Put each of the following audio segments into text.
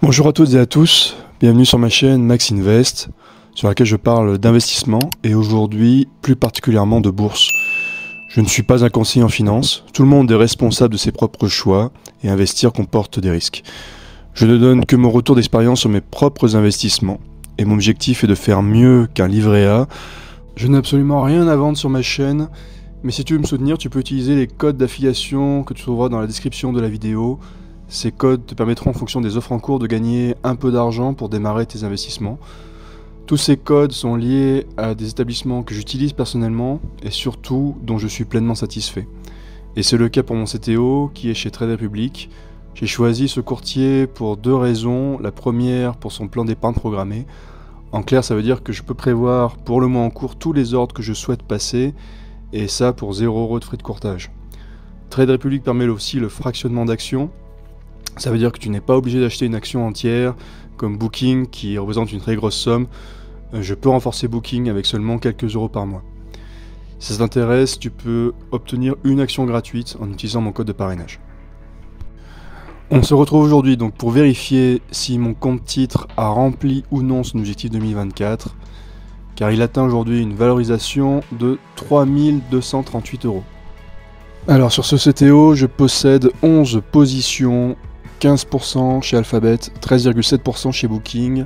Bonjour à toutes et à tous, bienvenue sur ma chaîne Max Invest, sur laquelle je parle d'investissement et aujourd'hui plus particulièrement de bourse. Je ne suis pas un conseiller en finance, tout le monde est responsable de ses propres choix et investir comporte des risques. Je ne donne que mon retour d'expérience sur mes propres investissements et mon objectif est de faire mieux qu'un livret A. Je n'ai absolument rien à vendre sur ma chaîne, mais si tu veux me soutenir, tu peux utiliser les codes d'affiliation que tu trouveras dans la description de la vidéo. Ces codes te permettront en fonction des offres en cours de gagner un peu d'argent pour démarrer tes investissements. Tous ces codes sont liés à des établissements que j'utilise personnellement et surtout dont je suis pleinement satisfait. Et c'est le cas pour mon CTO qui est chez Trade Republic. J'ai choisi ce courtier pour deux raisons. La première pour son plan d'épargne programmé. En clair, ça veut dire que je peux prévoir pour le mois en cours tous les ordres que je souhaite passer et ça pour 0 € de frais de courtage. Trade Republic permet aussi le fractionnement d'actions. Ça veut dire que tu n'es pas obligé d'acheter une action entière, comme Booking qui représente une très grosse somme. Je peux renforcer Booking avec seulement quelques euros par mois. Si ça t'intéresse, tu peux obtenir une action gratuite en utilisant mon code de parrainage. On se retrouve aujourd'hui donc pour vérifier si mon compte titre a rempli ou non son objectif 2024, car il atteint aujourd'hui une valorisation de 3238 €. Alors sur ce CTO, je possède 11 positions, 15% chez Alphabet, 13,7% chez Booking,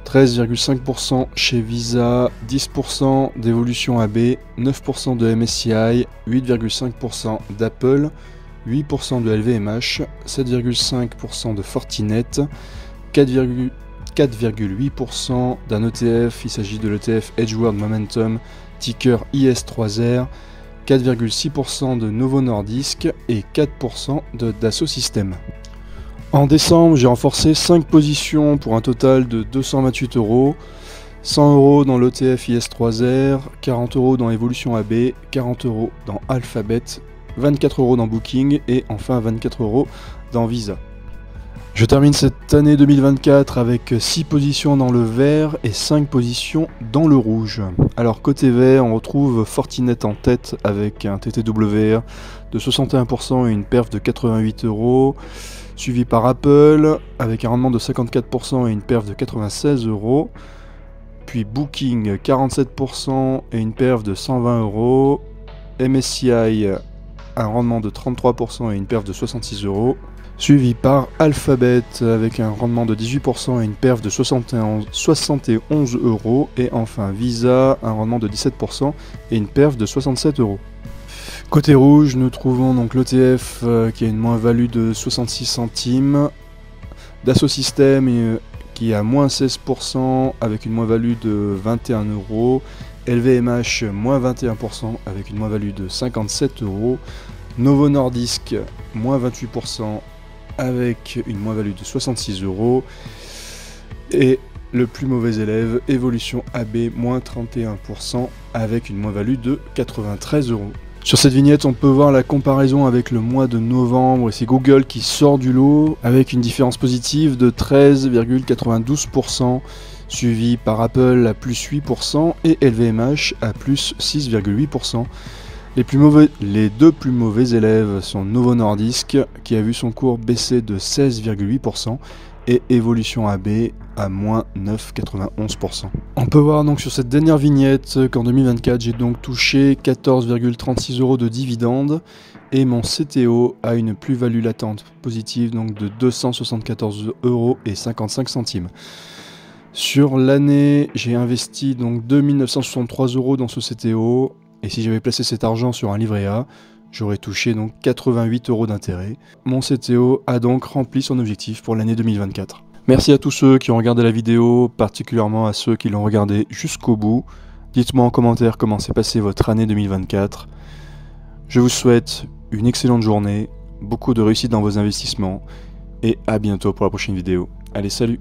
13,5% chez Visa, 10% d'Evolution AB, 9% de MSCI, 8,5% d'Apple, 8% de LVMH, 7,5% de Fortinet, 4,8% d'un ETF, il s'agit de l'ETF Edgeworld Momentum, ticker IS3R, 4,6% de Novo Nordisk et 4% de Dassault Systèmes. En décembre, j'ai renforcé 5 positions pour un total de 228 €, 100 € dans l'ETF IS3R, 40 € dans Evolution AB, 40 € dans Alphabet, 24 € dans Booking et enfin 24 € dans Visa. Je termine cette année 2024 avec 6 positions dans le vert et 5 positions dans le rouge. Alors côté vert, on retrouve Fortinet en tête avec un TTWR de 61% et une perf de 88 €, suivi par Apple avec un rendement de 54% et une perf de 96 €, puis Booking 47% et une perf de 120 €, MSCI un rendement de 33% et une perf de 66 €, suivi par Alphabet avec un rendement de 18% et une perf de 71 € et enfin Visa un rendement de 17% et une perf de 67 €. Côté rouge, nous trouvons donc l'ETF qui a une moins-value de 66 centimes, Dassault Systèmes qui a moins 16% avec une moins-value de 21 €, LVMH moins 21% avec une moins-value de 57 €, Novo Nordisk moins 28% avec une moins-value de 66 € et le plus mauvais élève, Evolution AB moins 31% avec une moins-value de 93 €. Sur cette vignette, on peut voir la comparaison avec le mois de novembre et c'est Google qui sort du lot avec une différence positive de 13,92%, suivi par Apple à plus 8% et LVMH à plus 6,8%. Les deux plus mauvais élèves sont Novo Nordisk qui a vu son cours baisser de 16,8% et Evolution AB à moins 9,91%. On peut voir donc sur cette dernière vignette qu'en 2024 j'ai donc touché 14,36 € de dividendes et mon CTO a une plus-value latente positive donc de 274,55 €. Sur l'année, j'ai investi donc 2963 € dans ce CTO. Et si j'avais placé cet argent sur un livret A, j'aurais touché donc 88 € d'intérêt. Mon CTO a donc rempli son objectif pour l'année 2024. Merci à tous ceux qui ont regardé la vidéo, particulièrement à ceux qui l'ont regardé jusqu'au bout. Dites-moi en commentaire comment s'est passée votre année 2024. Je vous souhaite une excellente journée, beaucoup de réussite dans vos investissements et à bientôt pour la prochaine vidéo. Allez, salut!